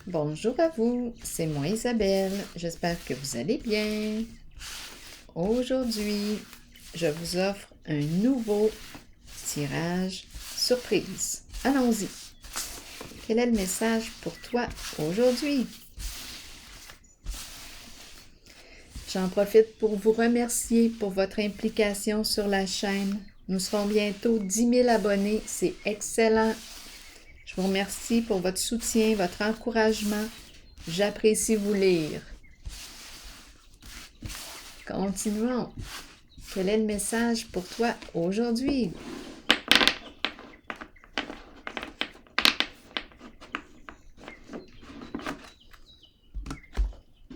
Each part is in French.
Bonjour à vous, c'est moi Isabelle, j'espère que vous allez bien. Aujourd'hui, je vous offre un nouveau tirage surprise. Allons-y. Quel est le message pour toi aujourd'hui? J'en profite pour vous remercier pour votre implication sur la chaîne. Nous serons bientôt 10 000 abonnés, c'est excellent. Je vous remercie pour votre soutien, votre encouragement. J'apprécie vous lire. Continuons. Quel est le message pour toi aujourd'hui?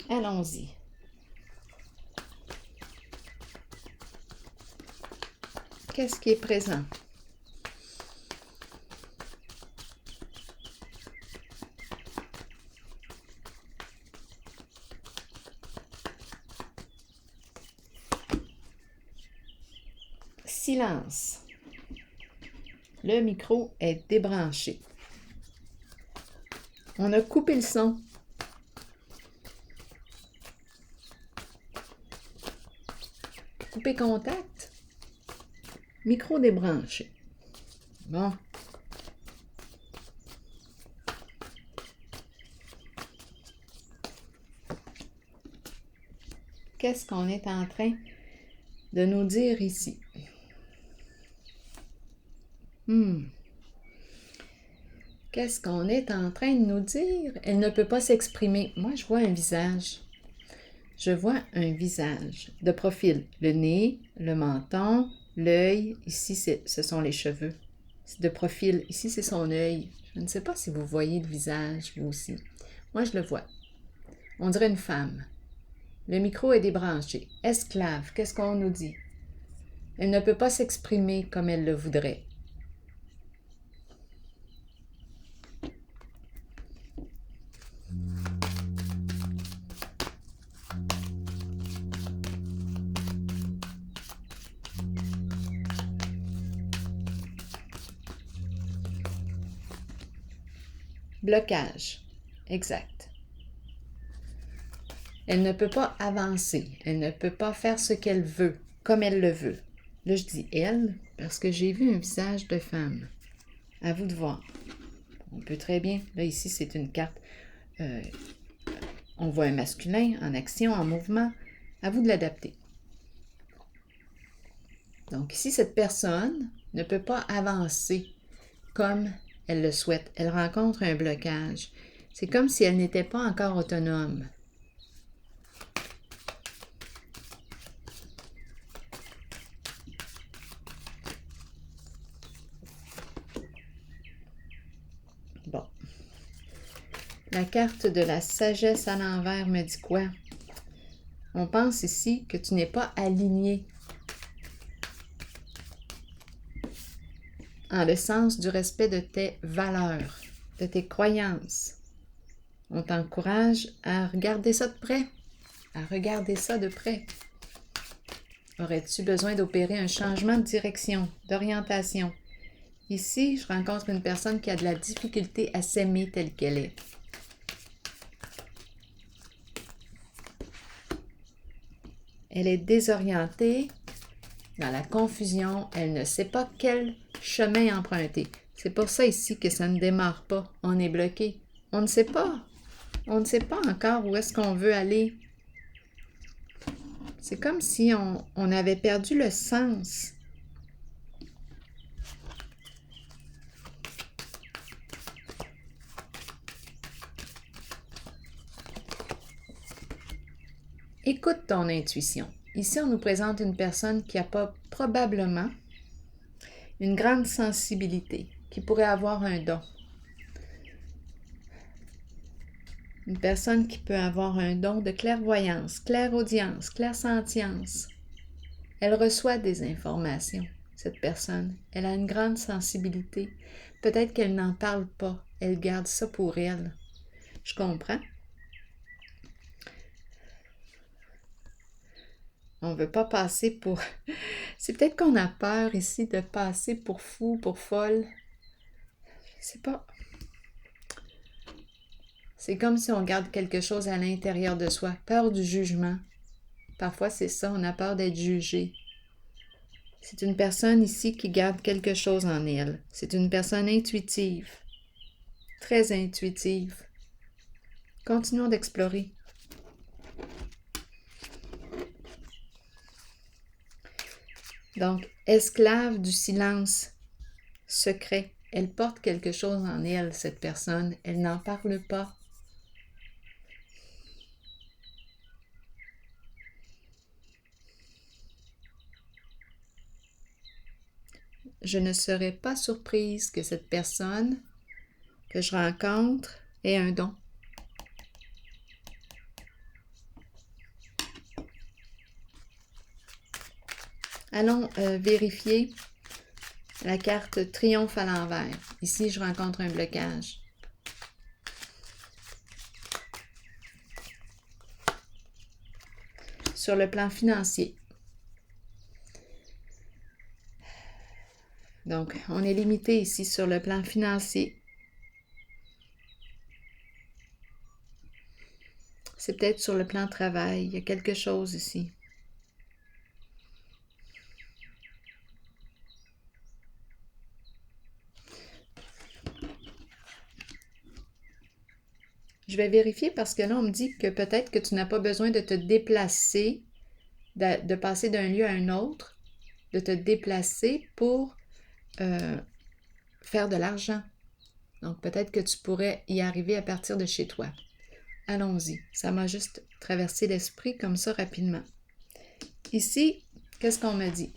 Allons-y. Qu'est-ce qui est présent? Silence. Le micro est débranché. On a coupé le son. Coupé contact. Micro débranché. Bon. Qu'est-ce qu'on est en train de nous dire ici? Qu'est-ce qu'on est en train de nous dire? Elle ne peut pas s'exprimer. Moi, je vois un visage. Je vois un visage de profil. Le nez, le menton, l'œil. Ici, ce sont les cheveux. De profil. Ici, c'est son œil. Je ne sais pas si vous voyez le visage, vous aussi. Moi, je le vois. On dirait une femme. Le micro est débranché. Esclave, qu'est-ce qu'on nous dit? Elle ne peut pas s'exprimer comme elle le voudrait. Blocage. Exact. Elle ne peut pas avancer. Elle ne peut pas faire ce qu'elle veut, comme elle le veut. Là, je dis elle, parce que j'ai vu un visage de femme. À vous de voir. On peut très bien. Là, ici, c'est une carte. On voit un masculin en action, en mouvement. À vous de l'adapter. Donc, ici, cette personne ne peut pas avancer comme elle le souhaite. Elle rencontre un blocage. C'est comme si elle n'était pas encore autonome. Bon. La carte de la sagesse à l'envers me dit quoi? On pense ici que tu n'es pas aligné en le sens du respect de tes valeurs, de tes croyances. On t'encourage à regarder ça de près, à regarder ça de près. Aurais-tu besoin d'opérer un changement de direction, d'orientation? Ici, je rencontre une personne qui a de la difficulté à s'aimer telle qu'elle est. Elle est désorientée, dans la confusion, elle ne sait pas quel chemin emprunter. C'est pour ça ici que ça ne démarre pas. On est bloqué. On ne sait pas. On ne sait pas encore où est-ce qu'on veut aller. C'est comme si on avait perdu le sens. Écoute ton intuition. Ici, on nous présente une personne qui n'a pas probablement une grande sensibilité, qui pourrait avoir un don. Une personne qui peut avoir un don de clairvoyance, clairaudience, clairsentience. Elle reçoit des informations, cette personne. Elle a une grande sensibilité. Peut-être qu'elle n'en parle pas. Elle garde ça pour elle. Je comprends. On ne veut pas passer pour... C'est peut-être qu'on a peur ici de passer pour fou, pour folle. Je sais pas. C'est comme si on garde quelque chose à l'intérieur de soi. Peur du jugement. Parfois, c'est ça, on a peur d'être jugé. C'est une personne ici qui garde quelque chose en elle. C'est une personne intuitive. Très intuitive. Continuons d'explorer. Donc, esclave du silence secret. Elle porte quelque chose en elle, cette personne. Elle n'en parle pas. Je ne serais pas surprise que cette personne que je rencontre ait un don. Allons vérifier la carte triomphe à l'envers. Ici, je rencontre un blocage. Sur le plan financier. Donc, on est limité ici sur le plan financier. C'est peut-être sur le plan travail. Il y a quelque chose ici. Je vais vérifier parce que là, on me dit que peut-être que tu n'as pas besoin de te déplacer, de passer d'un lieu à un autre, de te déplacer pour faire de l'argent. Donc, peut-être que tu pourrais y arriver à partir de chez toi. Allons-y. Ça m'a juste traversé l'esprit comme ça rapidement. Ici, qu'est-ce qu'on me dit?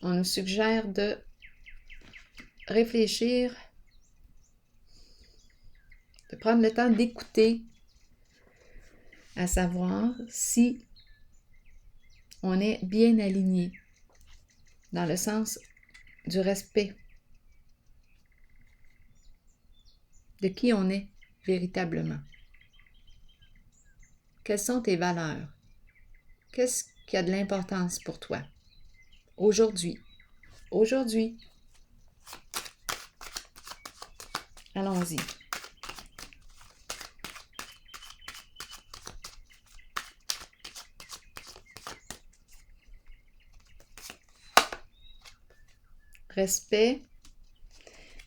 On nous suggère de réfléchir, de prendre le temps d'écouter, à savoir si on est bien aligné, dans le sens du respect, de qui on est véritablement. Quelles sont tes valeurs? Qu'est-ce qui a de l'importance pour toi? Aujourd'hui. Aujourd'hui. Allons-y. Respect.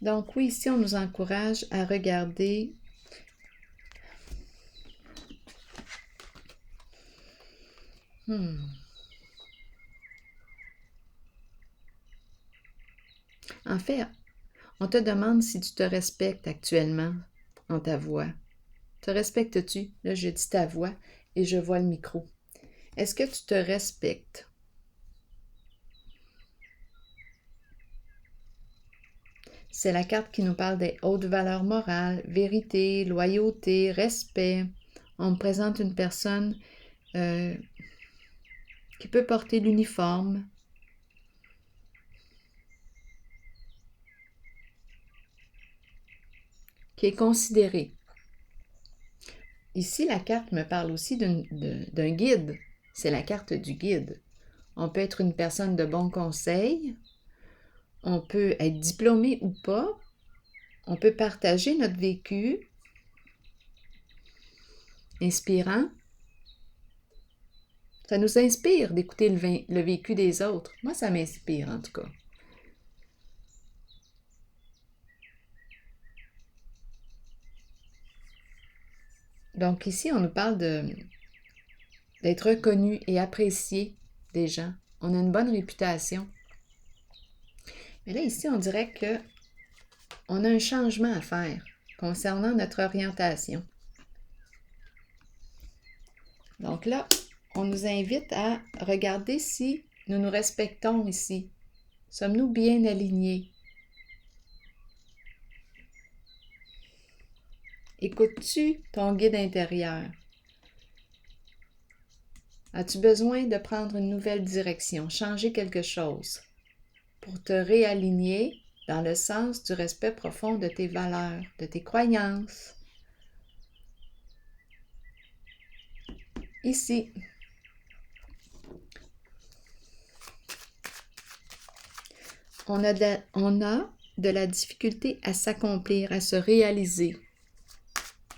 Donc oui, ici, on nous encourage à regarder En fait, on te demande si tu te respectes actuellement en ta voix. Te respectes-tu? Là, je dis ta voix et je vois le micro. Est-ce que tu te respectes? C'est la carte qui nous parle des hautes valeurs morales, vérité, loyauté, respect. On me présente une personne qui peut porter l'uniforme, qui est considérée. Ici, la carte me parle aussi d'un guide. C'est la carte du guide. On peut être une personne de bon conseil, on peut être diplômé ou pas, on peut partager notre vécu inspirant. Ça nous inspire d'écouter le vécu des autres. Moi, ça m'inspire en tout cas. Donc ici, on nous parle d'être reconnu et apprécié des gens. On a une bonne réputation. Mais là, ici, on dirait que on a un changement à faire concernant notre orientation. Donc là, on nous invite à regarder si nous nous respectons ici. Sommes-nous bien alignés? Écoutes-tu ton guide intérieur? As-tu besoin de prendre une nouvelle direction, changer quelque chose pour te réaligner dans le sens du respect profond de tes valeurs, de tes croyances? Ici, on a de la difficulté à s'accomplir, à se réaliser.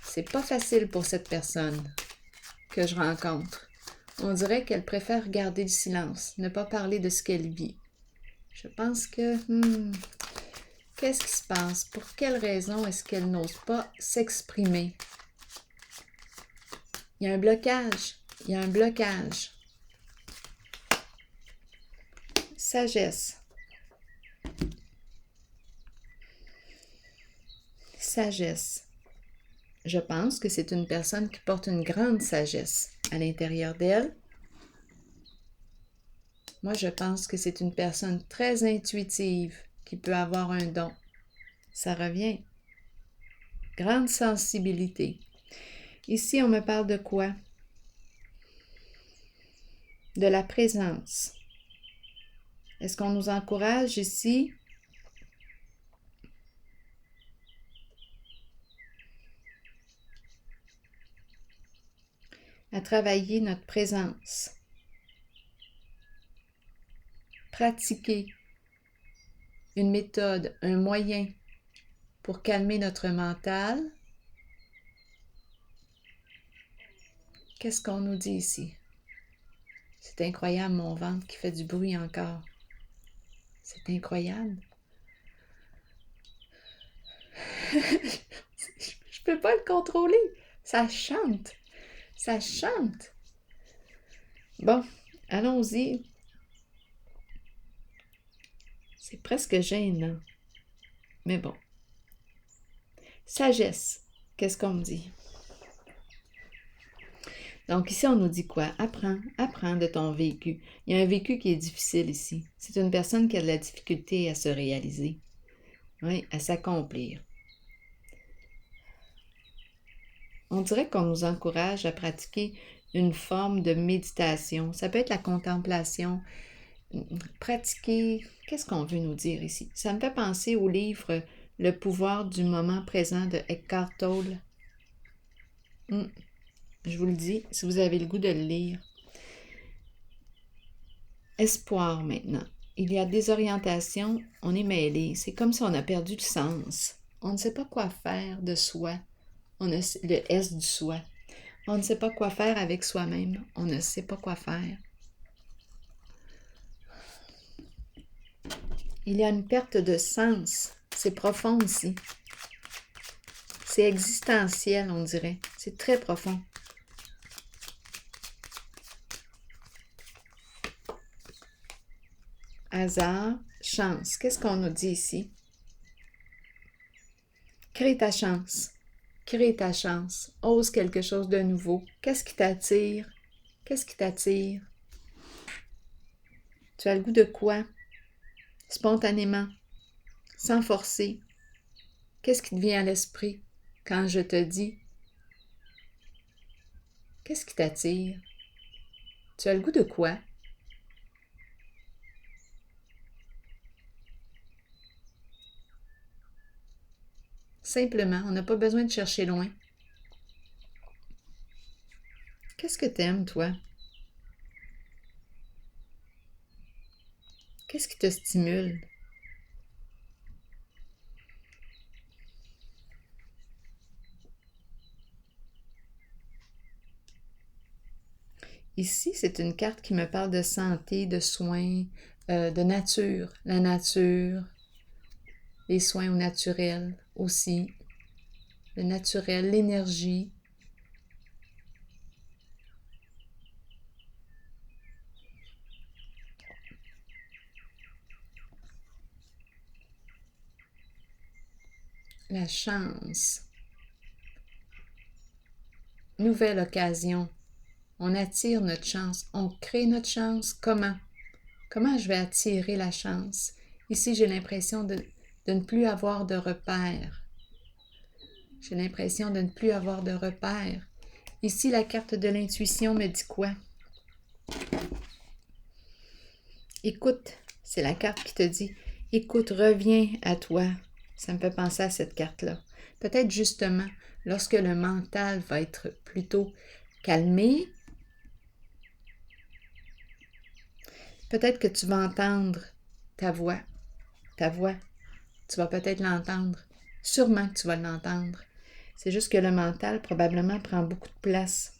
C'est pas facile pour cette personne que je rencontre. On dirait qu'elle préfère garder le silence, ne pas parler de ce qu'elle vit. Je pense que... qu'est-ce qui se passe? Pour quelle raison est-ce qu'elle n'ose pas s'exprimer? Il y a un blocage. Il y a un blocage. Sagesse. Sagesse. Je pense que c'est une personne qui porte une grande sagesse à l'intérieur d'elle. Moi, je pense que c'est une personne très intuitive qui peut avoir un don. Ça revient. Grande sensibilité. Ici, on me parle de quoi? De la présence. Est-ce qu'on nous encourage ici? À travailler notre présence. Pratiquer une méthode, un moyen pour calmer notre mental. Qu'est-ce qu'on nous dit ici? C'est incroyable, mon ventre qui fait du bruit encore. C'est incroyable. Je peux pas le contrôler. Ça chante. Ça chante. Bon, allons-y. C'est presque gênant. Mais bon. Sagesse. Qu'est-ce qu'on me dit? Donc ici, on nous dit quoi? Apprends de ton vécu. Il y a un vécu qui est difficile ici. C'est une personne qui a de la difficulté à se réaliser, oui, à s'accomplir. On dirait qu'on nous encourage à pratiquer une forme de méditation. Ça peut être la contemplation. Pratiquer, qu'est-ce qu'on veut nous dire ici? Ça me fait penser au livre Le pouvoir du moment présent de Eckhart Tolle. Je vous le dis, si vous avez le goût de le lire. Espoir maintenant. Il y a désorientation, on est mêlé. C'est comme si on a perdu le sens. On ne sait pas quoi faire de soi. On a le S du soi. On ne sait pas quoi faire avec soi-même. On ne sait pas quoi faire. Il y a une perte de sens. C'est profond ici. C'est existentiel, on dirait. C'est très profond. Hasard, chance. Qu'est-ce qu'on nous dit ici? Crée ta chance. Crée ta chance. Ose quelque chose de nouveau. Qu'est-ce qui t'attire? Qu'est-ce qui t'attire? Tu as le goût de quoi? Spontanément, sans forcer. Qu'est-ce qui te vient à l'esprit quand je te dis? Qu'est-ce qui t'attire? Tu as le goût de quoi? Simplement, on n'a pas besoin de chercher loin. Qu'est-ce que t'aimes, toi? Qu'est-ce qui te stimule? Ici, c'est une carte qui me parle de santé, de soins, de nature. La nature, les soins au naturel aussi. Le naturel, l'énergie. La chance. Nouvelle occasion. On attire notre chance. On crée notre chance. Comment? Comment je vais attirer la chance? Ici, j'ai l'impression de ne plus avoir de repères. J'ai l'impression de ne plus avoir de repères. Ici, la carte de l'intuition me dit quoi? Écoute, c'est la carte qui te dit, écoute, reviens à toi. Ça me fait penser à cette carte-là. Peut-être justement, lorsque le mental va être plutôt calmé, peut-être que tu vas entendre ta voix. Ta voix. tu vas peut-être l'entendre. Sûrement que tu vas l'entendre. C'est juste que le mental probablement prend beaucoup de place.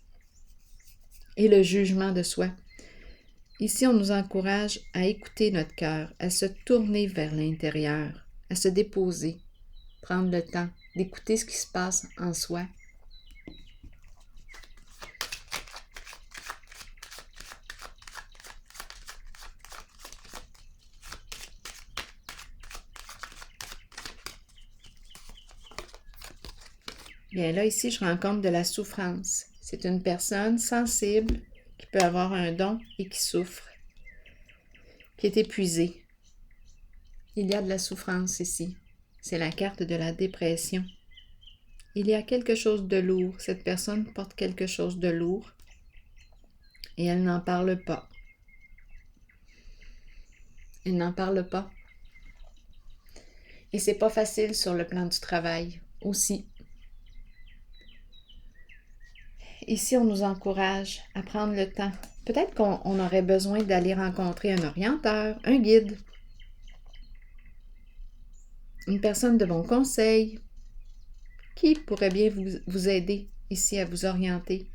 Et le jugement de soi. Ici, on nous encourage à écouter notre cœur, à se tourner vers l'intérieur, à se déposer, prendre le temps d'écouter ce qui se passe en soi. Bien là, ici, je rencontre de la souffrance. C'est une personne sensible qui peut avoir un don et qui souffre, qui est épuisée. Il y a de la souffrance ici. C'est la carte de la dépression. Il y a quelque chose de lourd. Cette personne porte quelque chose de lourd et elle n'en parle pas. Elle n'en parle pas. Et c'est pas facile sur le plan du travail aussi. Ici, on nous encourage à prendre le temps. Peut-être qu'on aurait besoin d'aller rencontrer un orienteur, un guide, une personne de bon conseil qui pourrait bien vous aider ici à vous orienter.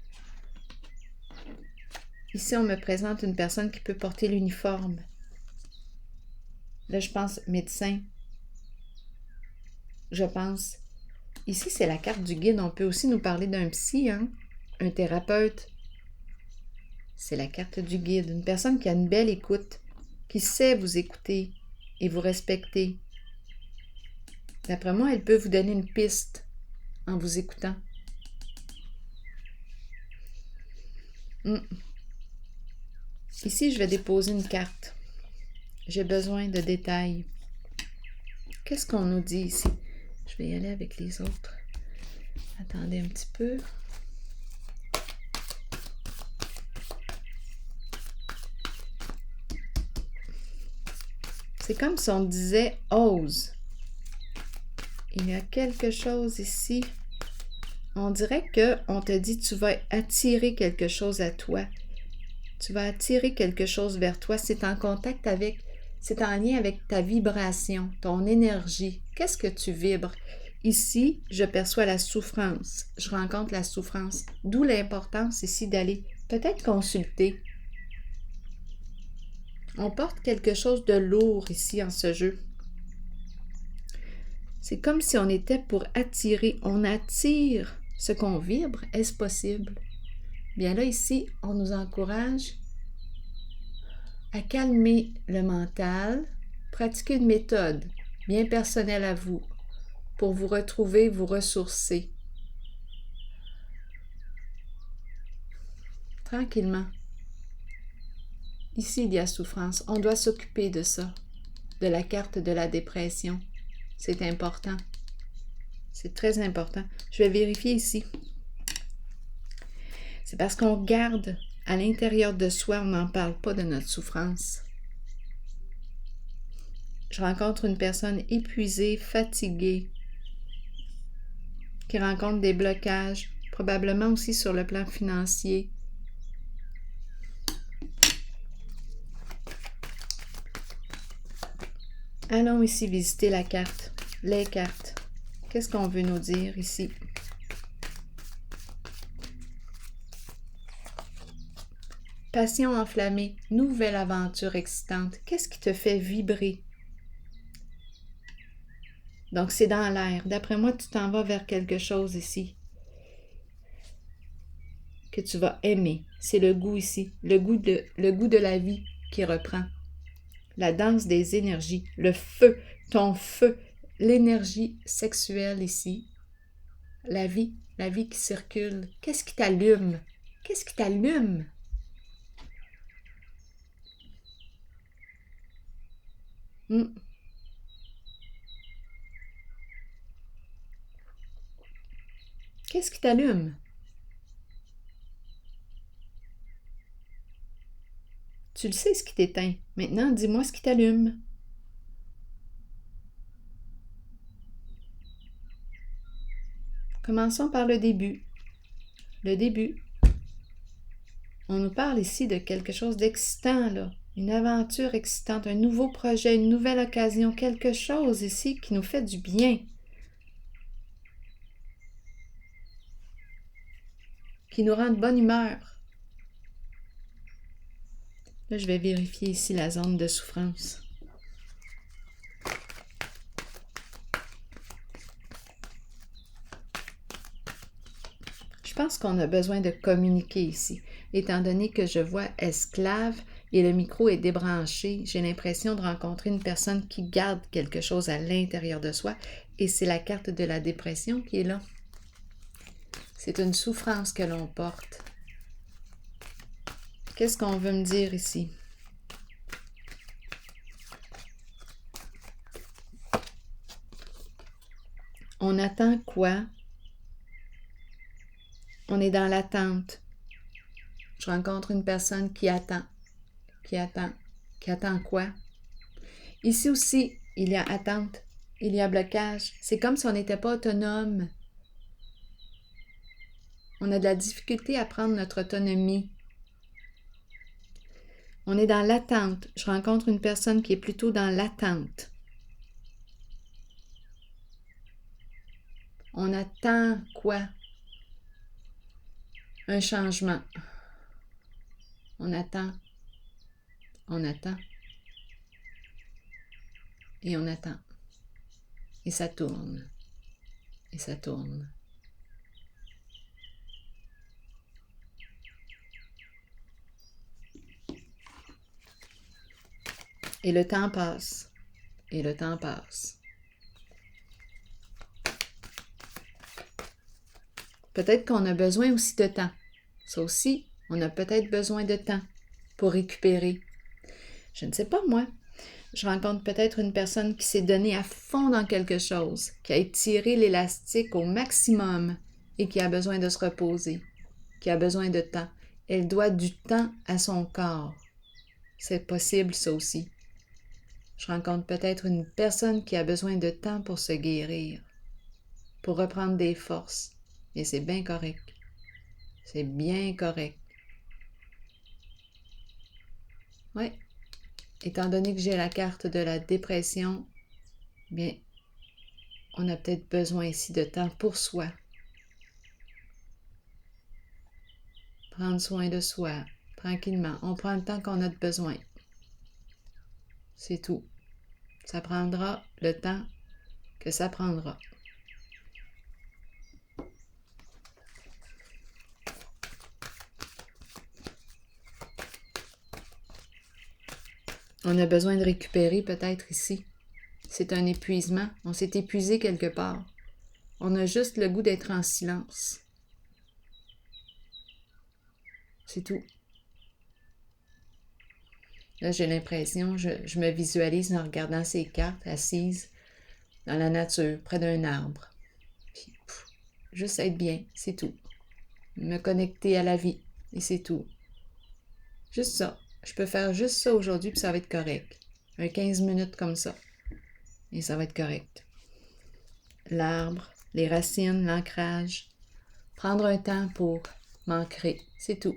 Ici, on me présente une personne qui peut porter l'uniforme. Là, je pense médecin. Je pense... Ici, c'est la carte du guide. On peut aussi nous parler d'un psy, hein? Un thérapeute. C'est la carte du guide. Une personne qui a une belle écoute, qui sait vous écouter et vous respecter. D'après moi, elle peut vous donner une piste en vous écoutant. Ici, je vais déposer une carte. J'ai besoin de détails. Qu'est-ce qu'on nous dit ici? Je vais y aller avec les autres. Attendez un petit peu. C'est comme si on disait « ose ». Il y a quelque chose ici. On dirait qu'on te dit « tu vas attirer quelque chose à toi ». Tu vas attirer quelque chose vers toi. C'est en contact avec, c'est en lien avec ta vibration, ton énergie. Qu'est-ce que tu vibres? Ici, je perçois la souffrance. Je rencontre la souffrance. D'où l'importance ici d'aller peut-être consulter. On porte quelque chose de lourd ici en ce jeu. C'est comme si on était pour attirer. On attire ce qu'on vibre. Est-ce possible? Bien là, ici, on nous encourage à calmer le mental, pratiquer une méthode bien personnelle à vous pour vous retrouver, vous ressourcer. Tranquillement. Ici, il y a souffrance. On doit s'occuper de ça, de la carte de la dépression. C'est important. C'est très important. Je vais vérifier ici. C'est parce qu'on garde à l'intérieur de soi, on n'en parle pas de notre souffrance. Je rencontre une personne épuisée, fatiguée, qui rencontre des blocages, probablement aussi sur le plan financier. Allons ici visiter la carte, les cartes. Qu'est-ce qu'on veut nous dire ici? Passion enflammée, nouvelle aventure excitante. Qu'est-ce qui te fait vibrer? Donc, c'est dans l'air. D'après moi, tu t'en vas vers quelque chose ici que tu vas aimer. C'est le goût ici, le goût de la vie qui reprend. La danse des énergies, le feu, ton feu, l'énergie sexuelle ici. La vie qui circule. Qu'est-ce qui t'allume? Qu'est-ce qui t'allume? Qu'est-ce qui t'allume? Tu le sais ce qui t'éteint. Maintenant, dis-moi ce qui t'allume. Commençons par le début. Le début. On nous parle ici de quelque chose d'excitant, là. Une aventure excitante, un nouveau projet, une nouvelle occasion, quelque chose ici qui nous fait du bien, qui nous rend de bonne humeur. Là, je vais vérifier ici la zone de souffrance. Je pense qu'on a besoin de communiquer ici. Étant donné que je vois esclave et le micro est débranché, j'ai l'impression de rencontrer une personne qui garde quelque chose à l'intérieur de soi et c'est la carte de la dépression qui est là. C'est une souffrance que l'on porte. Qu'est-ce qu'on veut me dire ici? On attend quoi? On est dans l'attente. Je rencontre une personne qui attend. Qui attend quoi? Ici aussi, il y a attente, il y a blocage. C'est comme si on n'était pas autonome. On a de la difficulté à prendre notre autonomie. On est dans l'attente. Je rencontre une personne qui est plutôt dans l'attente. On attend quoi? Un changement. On attend. On attend. Et on attend. Et ça tourne. Et ça tourne. Et le temps passe. Et le temps passe. Peut-être qu'on a besoin aussi de temps. Ça aussi, on a peut-être besoin de temps pour récupérer. Je ne sais pas, moi. Je rencontre peut-être une personne qui s'est donnée à fond dans quelque chose, qui a étiré l'élastique au maximum et qui a besoin de se reposer, qui a besoin de temps. Elle doit du temps à son corps. C'est possible, ça aussi. Je rencontre peut-être une personne qui a besoin de temps pour se guérir, pour reprendre des forces. Et c'est bien correct. C'est bien correct. Oui. Étant donné que j'ai la carte de la dépression, bien, on a peut-être besoin ici de temps pour soi. Prendre soin de soi, tranquillement. On prend le temps qu'on a besoin. C'est tout. Ça prendra le temps que ça prendra. On a besoin de récupérer peut-être ici. C'est un épuisement. On s'est épuisé quelque part. On a juste le goût d'être en silence. C'est tout. Là, j'ai l'impression, je me visualise en regardant ces cartes, assise dans la nature, près d'un arbre. Puis, juste être bien, c'est tout. Me connecter à la vie, et c'est tout. Juste ça. Je peux faire juste ça aujourd'hui, puis ça va être correct. Un 15 minutes comme ça. Et ça va être correct. L'arbre, les racines, l'ancrage. Prendre un temps pour m'ancrer, c'est tout.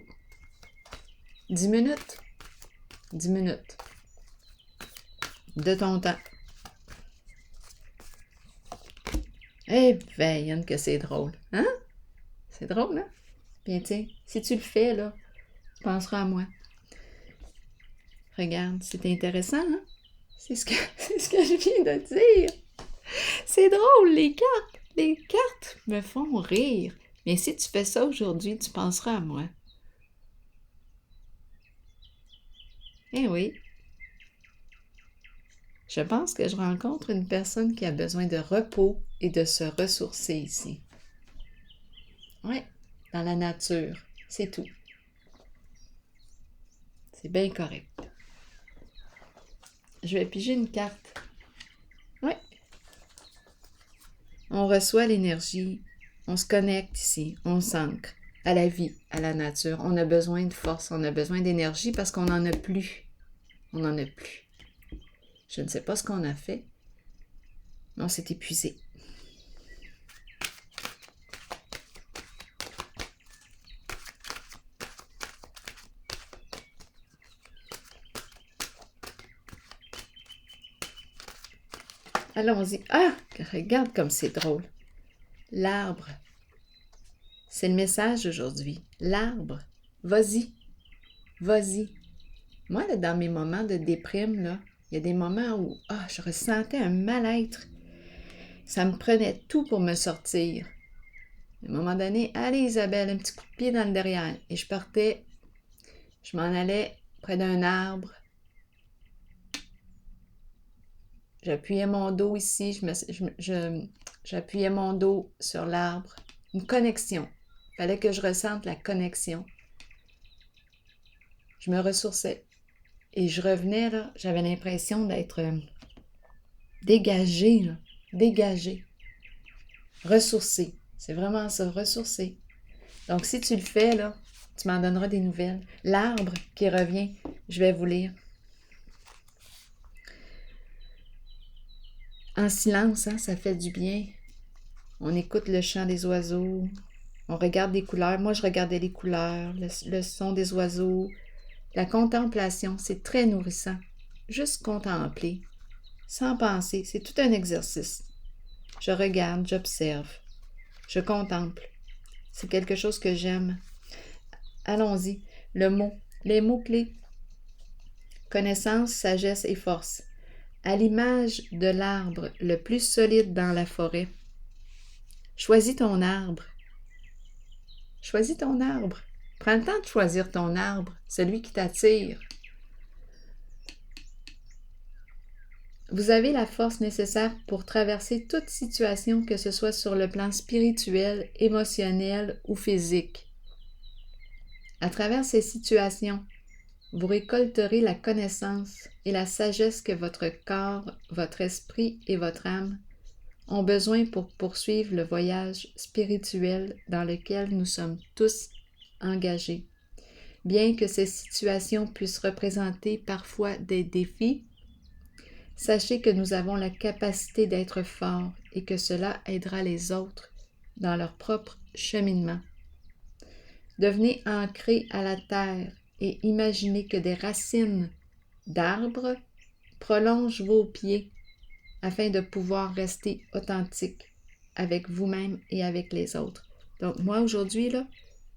10 minutes. 10 minutes. De ton temps. Eh ben, Yann, que c'est drôle. Hein? C'est drôle, hein? Bien, tiens, si tu le fais, là, tu penseras à moi. Regarde, c'est intéressant, hein? C'est ce que je viens de dire. C'est drôle, les cartes. Les cartes me font rire. Mais si tu fais ça aujourd'hui, tu penseras à moi. Eh oui. Je pense que je rencontre une personne qui a besoin de repos et de se ressourcer ici. Oui, dans la nature. C'est tout. C'est bien correct. Je vais piger une carte. Oui. On reçoit l'énergie. On se connecte ici. On s'ancre à la vie, à la nature. On a besoin de force. On a besoin d'énergie parce qu'on n'en a plus. On n'en a plus. Je ne sais pas ce qu'on a fait, mais on s'est épuisé. Allons-y. Ah, regarde comme c'est drôle. L'arbre. C'est le message d'aujourd'hui. L'arbre. Vas-y. Vas-y. Moi, là, dans mes moments de déprime, là, il y a des moments où je ressentais un mal-être. Ça me prenait tout pour me sortir. À un moment donné, allez Isabelle, un petit coup de pied dans le derrière. Et je partais, je m'en allais près d'un arbre. J'appuyais mon dos ici, j'appuyais mon dos sur l'arbre. Une connexion. Il fallait que je ressente la connexion. Je me ressourçais. Et je revenais, là, j'avais l'impression d'être dégagée, là, dégagée. Ressourcée. C'est vraiment ça, ressourcée. Donc, si tu le fais, là, tu m'en donneras des nouvelles. L'arbre qui revient, je vais vous lire. En silence, hein, ça fait du bien. On écoute le chant des oiseaux, on regarde les couleurs. Moi, je regardais les couleurs, le son des oiseaux. La contemplation, c'est très nourrissant. Juste contempler, sans penser, c'est tout un exercice. Je regarde, j'observe, je contemple. C'est quelque chose que j'aime. Allons-y. Le mot, les mots-clés. Connaissance, sagesse et force. À l'image de l'arbre le plus solide dans la forêt. Choisis ton arbre. Choisis ton arbre. Prends le temps de choisir ton arbre, celui qui t'attire. Vous avez la force nécessaire pour traverser toute situation, que ce soit sur le plan spirituel, émotionnel ou physique. À travers ces situations, vous récolterez la connaissance et la sagesse que votre corps, votre esprit et votre âme ont besoin pour poursuivre le voyage spirituel dans lequel nous sommes tous engagés. Bien que ces situations puissent représenter parfois des défis, sachez que nous avons la capacité d'être forts et que cela aidera les autres dans leur propre cheminement. Devenez ancrés à la terre et imaginez que des racines d'arbres prolongent vos pieds afin de pouvoir rester authentique avec vous-même et avec les autres. Donc moi aujourd'hui, là,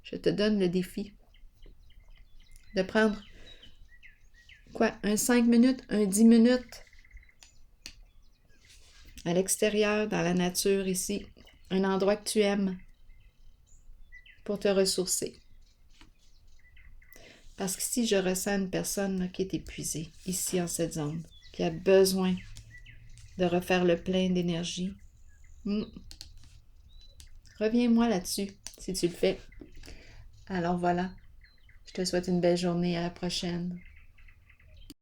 je te donne le défi de prendre un 5 minutes, un 10 minutes à l'extérieur, dans la nature ici, un endroit que tu aimes pour te ressourcer. Parce que si je ressens une personne là, qui est épuisée, ici en cette zone, qui a besoin de refaire le plein d'énergie, reviens-moi là-dessus, si tu le fais. Alors voilà, je te souhaite une belle journée, à la prochaine.